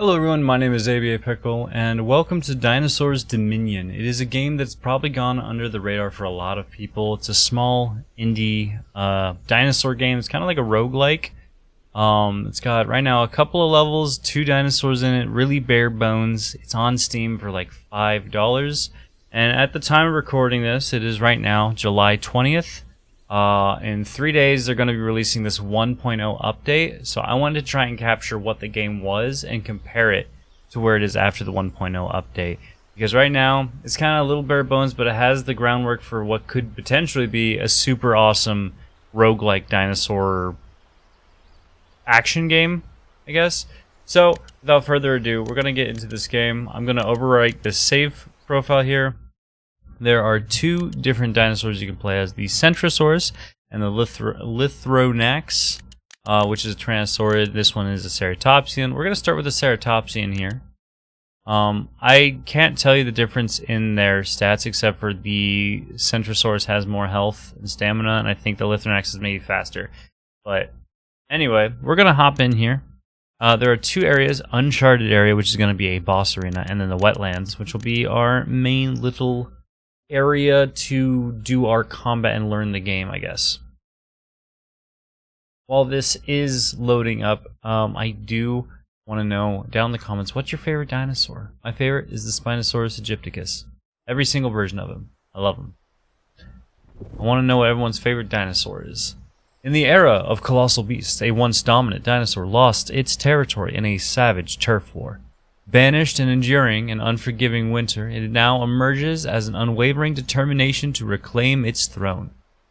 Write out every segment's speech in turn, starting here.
Hello everyone, my name is ABA Pickle, and welcome to Dinosaurs Dominion. It is a game that's probably gone under the radar for a lot of people. It's a small indie dinosaur game. It's kind of like a roguelike. It's got right now a couple of levels, 2 dinosaurs in it, really bare bones. It's on Steam for like $5. And at the time of recording this, it is right now July 20th. In 3 days, they're going to be releasing this 1.0 update. So I wanted to try and capture what the game was and compare it to where it is after the 1.0 update. Because right now, it's kind of a little bare bones, but it has the groundwork for what could potentially be a super awesome roguelike dinosaur action game, I guess. So without further ado, we're going to get into this game. I'm going to overwrite this save profile here. There are 2 different dinosaurs you can play as, the Centrosaurus and the Lithronax, which is a Tyrannosaurid. This one is a Ceratopsian. We're going to start with the Ceratopsian here. I can't tell you the difference in their stats, except for the Centrosaurus has more health and stamina, and I think the Lithronax is maybe faster. But anyway, we're going to hop in here. There are 2 areas, Uncharted area, which is going to be a boss arena, and then the Wetlands, which will be our main little area to do our combat and learn the game, I guess. While this is loading up, I do want to know down in the comments, what's your favorite dinosaur? My favorite is the Spinosaurus aegypticus. Every single version of him. I love him. I want to know what everyone's favorite dinosaur is. In the era of colossal beasts, a once dominant dinosaur lost its territory in a savage turf war. Banished and enduring an unforgiving winter, it now emerges as an unwavering determination to reclaim its throne.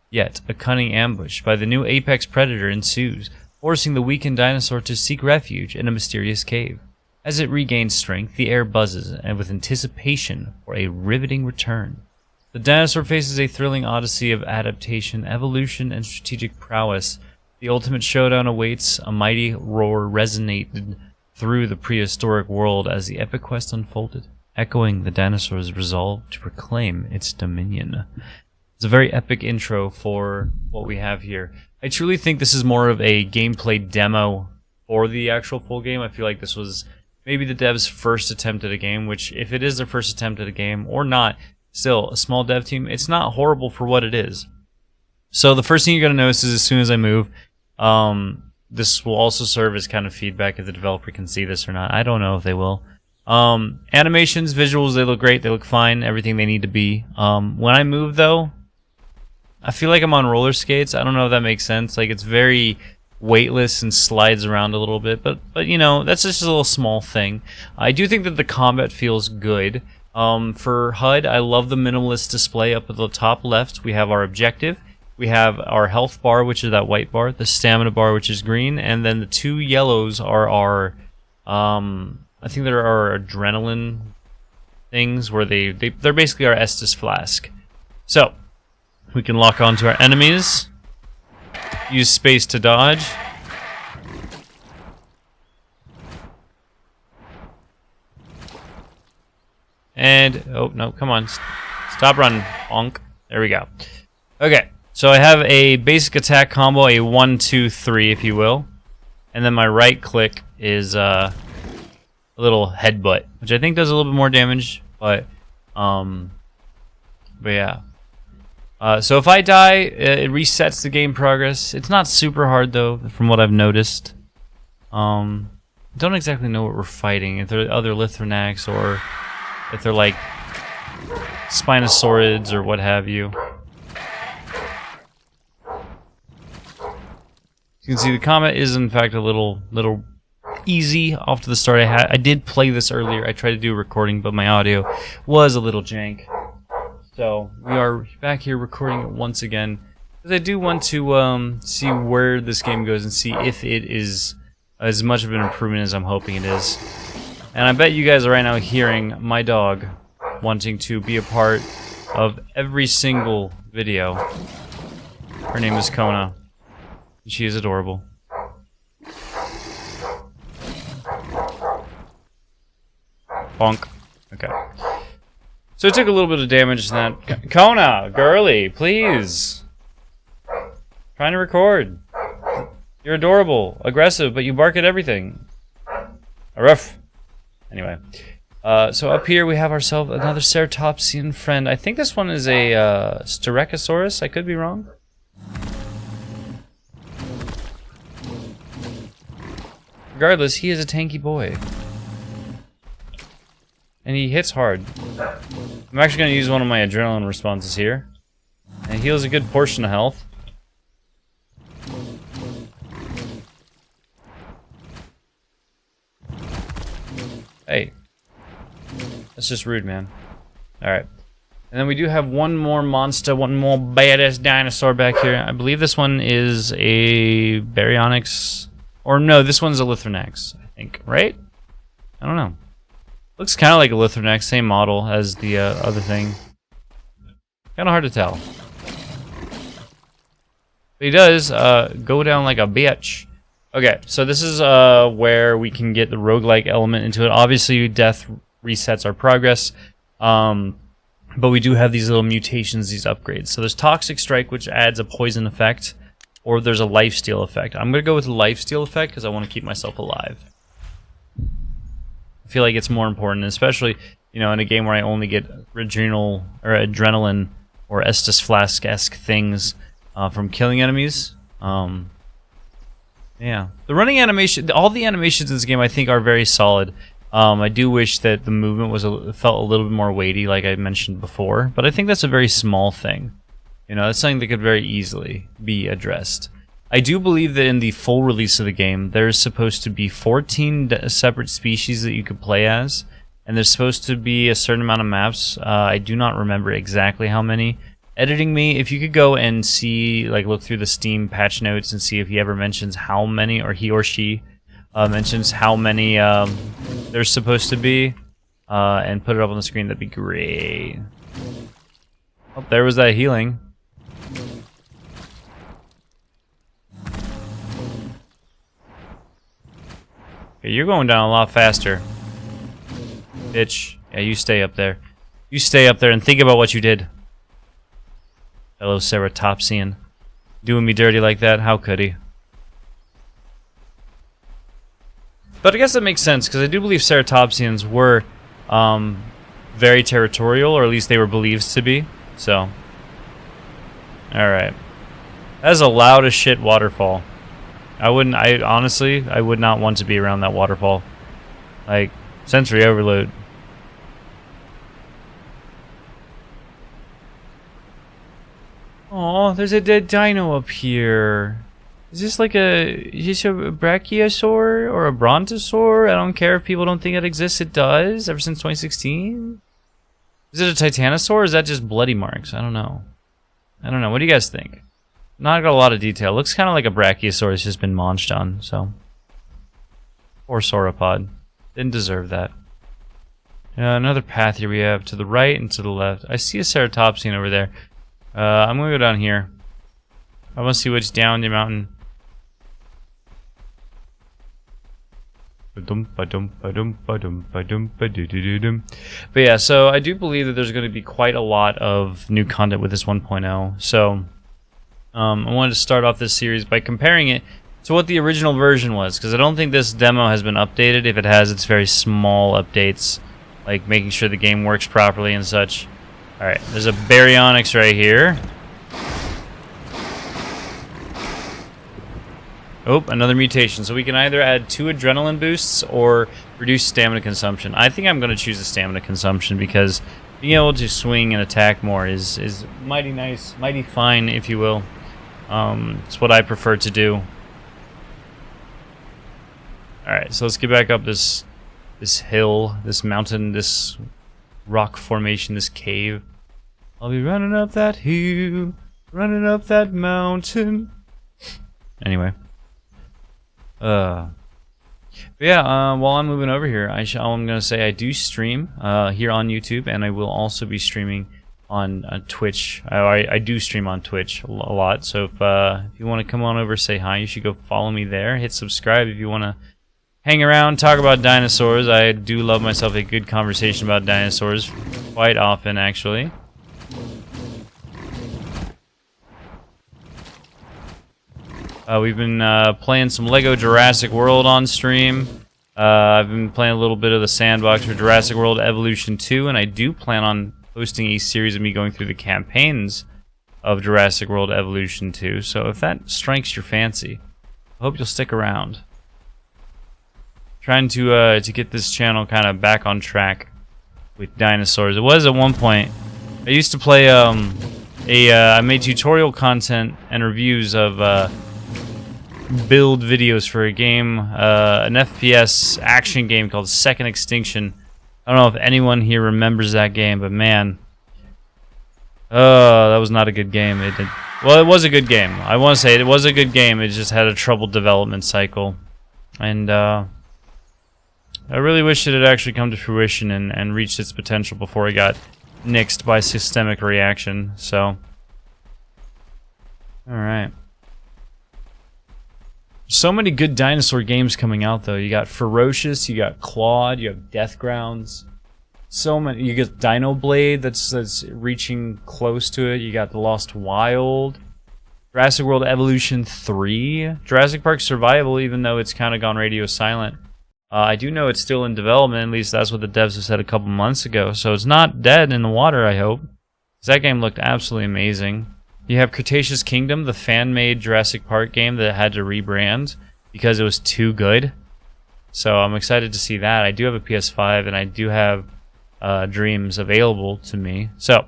Yet, a cunning ambush by the new apex predator ensues, forcing the weakened dinosaur to seek refuge in a mysterious cave. As it regains strength, the air buzzes and with anticipation for a riveting return. The dinosaur faces a thrilling odyssey of adaptation, evolution, and strategic prowess. The ultimate showdown awaits. A mighty roar resonated through the prehistoric world as the epic quest unfolded, echoing the dinosaur's resolve to reclaim its dominion. It's a very epic intro for what we have here. I truly think this is more of a gameplay demo for the actual full game. I feel like this was maybe the devs' first attempt at a game, which if it is their first attempt at a game or not, still a small dev team, it's not horrible for what it is. So the first thing you're going to notice is as soon as I move, this will also serve as kind of feedback if the developer can see this or not. I don't know if they will. Animations, visuals, they look great. They look fine. Everything they need to be. When I move, though, I feel like I'm on roller skates. I don't know if that makes sense. Like, it's very weightless and slides around a little bit. But you know, that's just a little small thing. I do think that the combat feels good. For HUD, I love the minimalist display up at the top left. We have our objective. We have our health bar, which is that white bar, the stamina bar, which is green, and then the 2 yellows are our, I think they're our adrenaline things, where they're basically our Estus flask. So, we can lock onto our enemies, use space to dodge. And, oh, no, come on. Stop running, bonk. There we go. Okay. So I have a basic attack combo, a 1-2-3 if you will, and then my right click is a little headbutt, which I think does a little bit more damage, but yeah. So if I die, it resets the game progress. It's not super hard though, from what I've noticed. I don't exactly know what we're fighting, if they're other Lithronax or if they're like Spinosaurids or what have you. You can see the combat is in fact a little easy off to the start. I did play this earlier. I tried to do a recording, but my audio was a little jank. So we are back here recording it once again, because I do want to see where this game goes and see if it is as much of an improvement as I'm hoping it is. And I bet you guys are right now hearing my dog wanting to be a part of every single video. Her name is Kona. She is adorable. Bonk. Okay. So it took a little bit of damage to that. Kona, girly, please. Trying to record. You're adorable, aggressive, but you bark at everything. Ruff. Anyway. So up here we have ourselves another ceratopsian friend. I think this one is a Styracosaurus. I could be wrong. Regardless, he is a tanky boy. And he hits hard. I'm actually going to use one of my adrenaline responses here. And it heals a good portion of health. Hey. That's just rude, man. Alright. And then we do have one more monster, one more badass dinosaur back here. I believe this one is a Baryonyx. Or no, this one's a Lithrinax, I think. Right? I don't know. Looks kind of like a Lithrinax, same model as the other thing. Kind of hard to tell. But he does go down like a bitch. Okay, so this is where we can get the roguelike element into it. Obviously, death resets our progress. But we do have these little mutations, these upgrades. So there's Toxic Strike, which adds a poison effect. Or there's a lifesteal effect. I'm going to go with the lifesteal effect because I want to keep myself alive. I feel like it's more important, especially, you know, in a game where I only get adrenaline or Estus Flask-esque things from killing enemies. Yeah. The running animation, all the animations in this game I think are very solid. I do wish that the movement felt a little bit more weighty, like I mentioned before, but I think that's a very small thing. You know, that's something that could very easily be addressed. I do believe that in the full release of the game, there's supposed to be 14 separate species that you could play as, and there's supposed to be a certain amount of maps. I do not remember exactly how many. Editing me, if you could go and see, like, look through the Steam patch notes and see if he ever mentions how many, or he or she mentions how many there's supposed to be, and put it up on the screen, that'd be great. Oh, there was that healing. Okay, you're going down a lot faster. Bitch. Yeah, you stay up there. You stay up there and think about what you did. Hello, ceratopsian. Doing me dirty like that? How could he? But I guess that makes sense, because I do believe ceratopsians were very territorial, or at least they were believed to be. So, alright. That is a loud as shit waterfall. Honestly, I would not want to be around that waterfall. Like, sensory overload. Oh, there's a dead dino up here. Is this like a brachiosaur or a brontosaur? I don't care if people don't think it exists. It does, ever since 2016. Is it a titanosaur or is that just bloody marks? I don't know. I don't know. What do you guys think? Not got a lot of detail. Looks kind of like a brachiosaur has just been munched on, so. Poor sauropod. Didn't deserve that. Another path here we have to the right and to the left. I see a ceratopsian over there. I'm gonna go down here. I want to see what's down the mountain. But yeah, so I do believe that there's going to be quite a lot of new content with this 1.0. So I wanted to start off this series by comparing it to what the original version was, because I don't think this demo has been updated. If it has, it's very small updates, like making sure the game works properly and such. Alright, there's a Baryonyx right here. Oh, another mutation. So we can either add 2 adrenaline boosts or reduce stamina consumption. I think I'm going to choose the stamina consumption because being able to swing and attack more is mighty nice, mighty fine, if you will. It's what I prefer to do. Alright, so let's get back up this hill, this mountain, this rock formation, this cave. I'll be running up that hill, running up that mountain. Anyway. But yeah, while I'm moving over here, I'm going to say I do stream here on YouTube, and I will also be streaming on Twitch. I do stream on Twitch a lot, so if you want to come on over, say hi, you should go follow me there. Hit subscribe if you want to hang around, talk about dinosaurs. I do love myself a good conversation about dinosaurs quite often, actually. We've been playing some Lego Jurassic World on stream. I've been playing a little bit of the sandbox for Jurassic World Evolution 2, and I do plan on hosting a series of me going through the campaigns of Jurassic World Evolution 2. So if that strikes your fancy, I hope you'll stick around. Trying to get this channel kind of back on track with dinosaurs. It was at one point. I used to play I made tutorial content and reviews of build videos for a game, an FPS action game called Second Extinction. I don't know if anyone here remembers that game, but man, that was not a good game. Well, it was a good game. I want to say it was a good game. It just had a troubled development cycle, and I really wish it had actually come to fruition and reached its potential before it got nixed by systemic reaction. So, all right. So many good dinosaur games coming out, though. You got Ferocious, you got Clawed, you have Death Grounds. So many. You get Dino Blade that's reaching close to it. You got The Lost Wild, Jurassic World Evolution 3, Jurassic Park Survival, even though it's kind of gone radio silent. I do know it's still in development. At least that's what the devs have said a couple months ago. So it's not dead in the water, I hope. 'Cause that game looked absolutely amazing. You have Cretaceous Kingdom, the fan-made Jurassic Park game that had to rebrand because it was too good. So I'm excited to see that. I do have a PS5 and I do have Dreams available to me. So,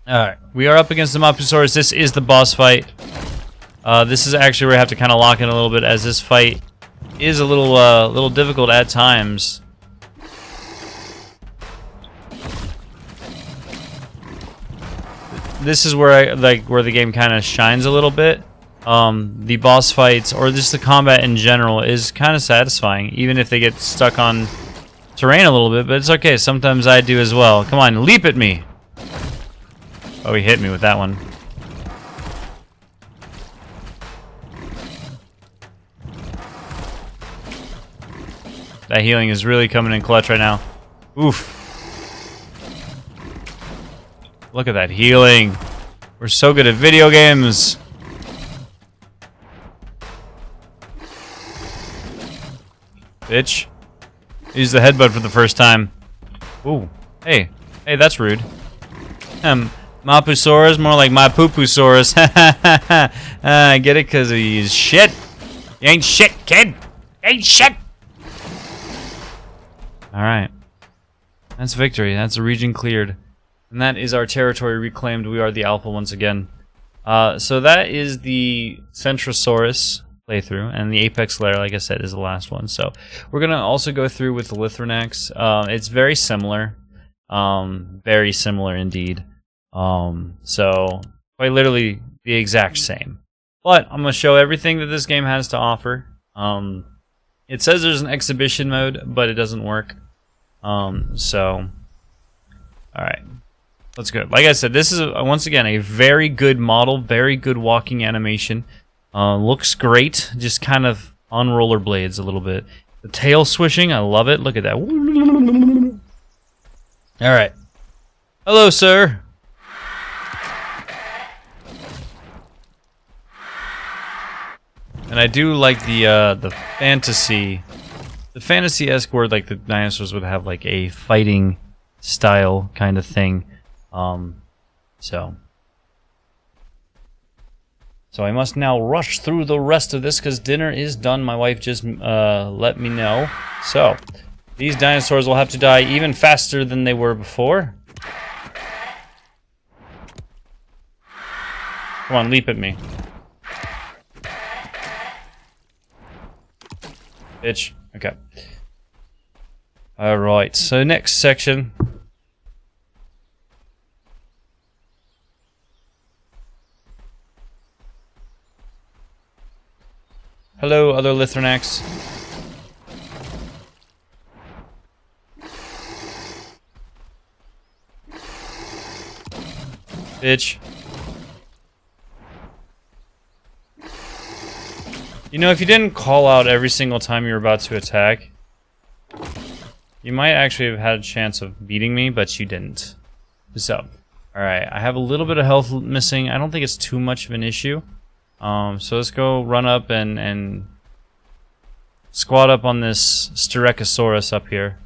alright, we are up against the Mopusaurus. This is the boss fight. This is actually where I have to kind of lock in a little bit, as this fight is a little difficult at times. This is where where the game kind of shines a little bit. The boss fights, or just the combat in general, is kind of satisfying, even if they get stuck on terrain a little bit, but it's okay. Sometimes I do as well. Come on, leap at me. Oh, he hit me with that one. That healing is really coming in clutch right now. Oof. Look at that healing. We're so good at video games. Bitch. Use the headbutt for the first time. Ooh. Hey, that's rude. Mopusaurus, more like my poo-poo-saurus. I get it because he's shit. You ain't shit, kid. You ain't shit. Alright. That's victory. That's a region cleared. And that is our territory reclaimed. We are the Alpha once again. So that is the Centrosaurus playthrough, and the Apex Lair, like I said, is the last one. So we're going to also go through with the Lithronax. It's very similar. Very similar indeed. So quite literally the exact same. But I'm going to show everything that this game has to offer. It says there's an exhibition mode, but it doesn't work. So, alright. Let's go. Like I said, this is, once again, a very good model, very good walking animation. Looks great, just kind of on rollerblades a little bit. The tail swishing, I love it. Look at that. Alright. Hello, sir. And I do like the fantasy-esque word, like the dinosaurs would have like a fighting style kind of thing. So I must now rush through the rest of this because dinner is done. My wife just let me know. So these dinosaurs will have to die even faster than they were before. Come on, leap at me. Bitch. Okay. Alright, so next section. Hello, other Lithronax. Bitch. You know, if you didn't call out every single time you were about to attack, you might actually have had a chance of beating me, but you didn't. So, alright, I have a little bit of health missing. I don't think it's too much of an issue. So let's go run up and squat up on this Styracosaurus up here.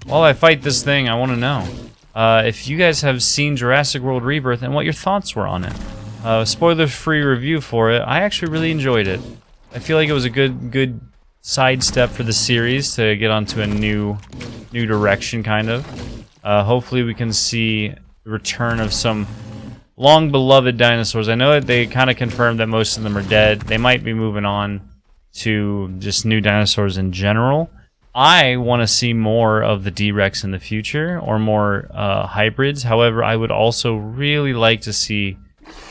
While I fight this thing, I want to know if you guys have seen Jurassic World Rebirth and what your thoughts were on it. Spoiler-free review for it. I actually really enjoyed it. I feel like it was a good sidestep for the series to get onto a new direction, kind of. Hopefully we can see the return of some long-beloved dinosaurs. I know that they kind of confirmed that most of them are dead. They might be moving on to just new dinosaurs in general. I want to see more of the D-Rex in the future, or more hybrids. However, I would also really like to see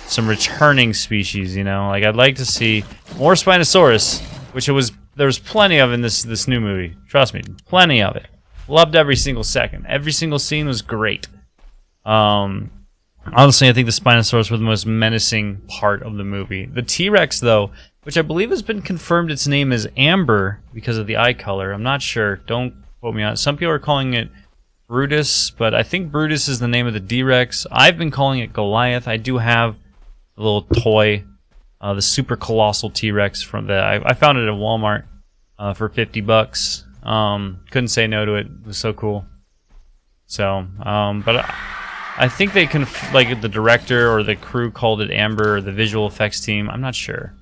some returning species, you know? Like, I'd like to see more Spinosaurus, which there was plenty of in this new movie. Trust me, plenty of it. Loved every single second. Every single scene was great. Honestly, I think the Spinosaurus were the most menacing part of the movie. The T-Rex, though, which I believe has been confirmed its name is Amber because of the eye color. I'm not sure. Don't quote me on it. Some people are calling it Brutus, but I think Brutus is the name of the D-Rex. I've been calling it Goliath. I do have a little toy, the super colossal T-Rex from I found it at Walmart for $50. Couldn't say no to it. It was so cool. So, but I think they like the director or the crew called it Amber, or the visual effects team. I'm not sure.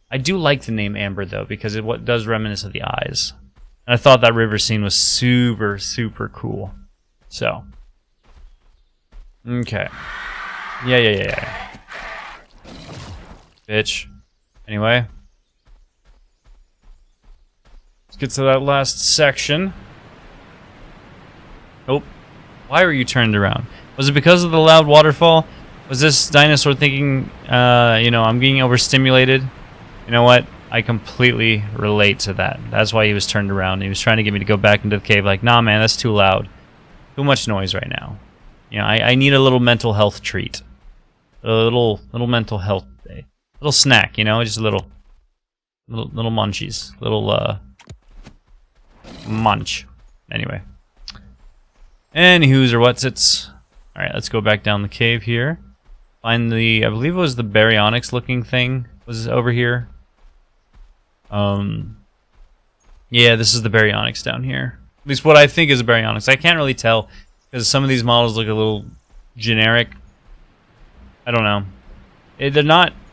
I do like the name Amber though, because it does reminisce of the eyes. And I thought that river scene was super, super cool. So, okay. Yeah. Bitch. Anyway. Let's get to that last section. Oh. Why were you turned around? Was it because of the loud waterfall? Was this dinosaur thinking, you know, I'm being overstimulated? You know what? I completely relate to that. That's why he was turned around. He was trying to get me to go back into the cave. Like, nah, man, that's too loud. Too much noise right now. You know, I need a little mental health treat. A little mental health day. Little snack, you know, just a little munchies. Little munch. Anyway. Anywho's or what's it's. Alright, let's go back down the cave here. Find I believe it was the baryonyx looking thing was over here. Yeah, this is the baryonyx down here. At least what I think is a baryonyx. I can't really tell because some of these models look a little generic. I don't know.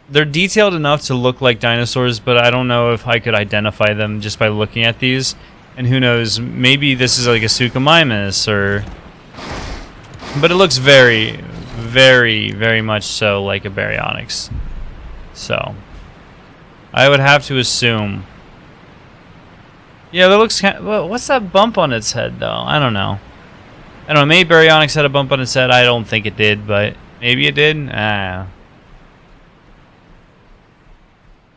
They're detailed enough to look like dinosaurs, but I don't know if I could identify them just by looking at these. And who knows, maybe this is like a Suchomimus or... But it looks very, very, very much so like a baryonyx. So, I would have to assume. Yeah, that looks kind of, well, what's that bump on its head, though? I don't know. I don't know, maybe baryonyx had a bump on its head. I don't think it did, but maybe it did.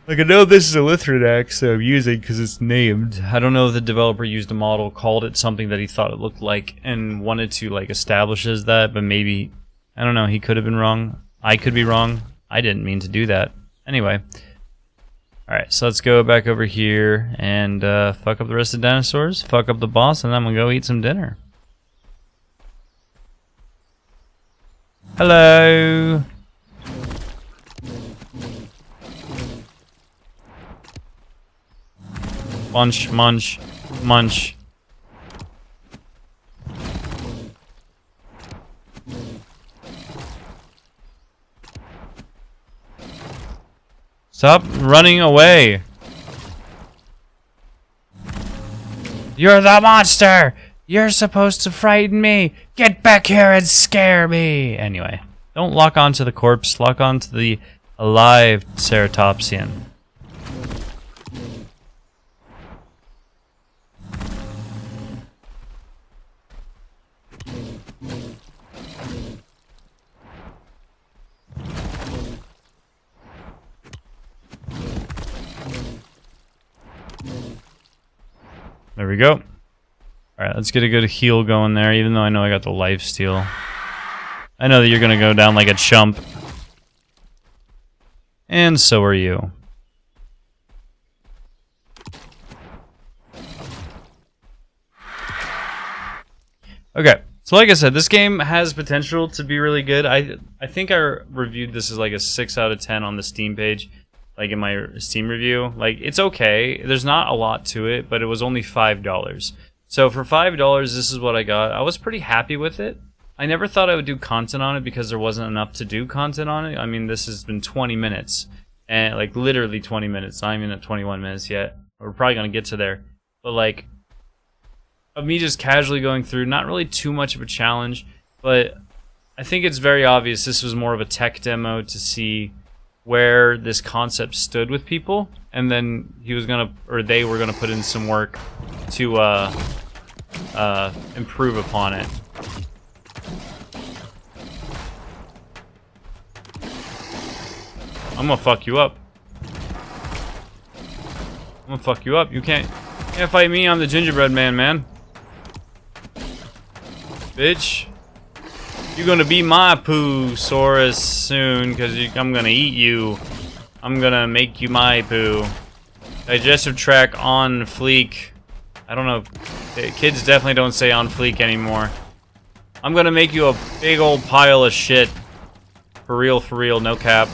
Like, I know this is a Lythrodax that I'm using because it's named. I don't know if the developer used a model, called it something that he thought it looked like, and wanted to, like, establish as that, but maybe, I don't know, he could have been wrong. I could be wrong. I didn't mean to do that. Anyway. Alright, so let's go back over here and fuck up the rest of the dinosaurs, fuck up the boss, and then I'm gonna go eat some dinner. Hello! Munch, munch, munch. Stop running away. You're the monster! You're supposed to frighten me! Get back here and scare me! Anyway, don't lock onto the corpse, lock onto the alive ceratopsian. There we go. Alright, let's get a good heal going there, even though I know I got the life steal. I know that you're gonna go down like a chump. And so are you. Okay, So like I said, this game has potential to be really good. I think I reviewed this as like a 6 out of 10 on the Steam page, like in my Steam review. Like, it's okay. There's not a lot to it, but it was only $5. So for $5, this is what I got. I was pretty happy with it. I never thought I would do content on it because there wasn't enough to do content on it. I mean, this has been 20 minutes, and like literally 20 minutes. Not even at 21 minutes yet. We're probably gonna get to there, but like, of me just casually going through, not really too much of a challenge, but I think it's very obvious this was more of a tech demo to see where this concept stood with people, and then he was gonna, or they were gonna put in some work to improve upon it. I'm gonna fuck you up. I'm gonna fuck you up. You can't fight me. I'm the gingerbread man. Bitch. You're gonna be my poo, Saurus, soon, because I'm gonna eat you. I'm gonna make you my poo. Digestive tract on fleek. I don't know. Kids definitely don't say on fleek anymore. I'm gonna make you a big old pile of shit. For real, no cap.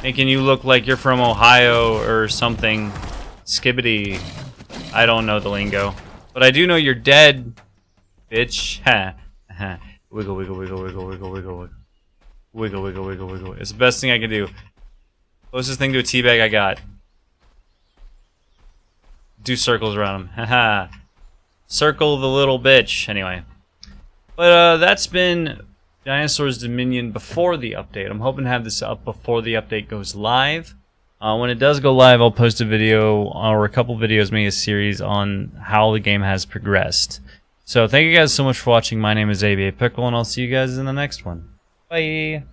Making you look like you're from Ohio or something. Skibbity. I don't know the lingo. But I do know you're dead, bitch. Ha. Wiggle. Wiggle. It's the best thing I can do. Closest thing to a teabag I got. Do circles around him. Haha. Circle the little bitch. Anyway. But that's been Dinosaurs Dominion before the update. I'm hoping to have this up before the update goes live. When it does go live, I'll post a video or a couple videos, maybe a series on how the game has progressed. So thank you guys so much for watching. My name is ABA Pickle, and I'll see you guys in the next one. Bye!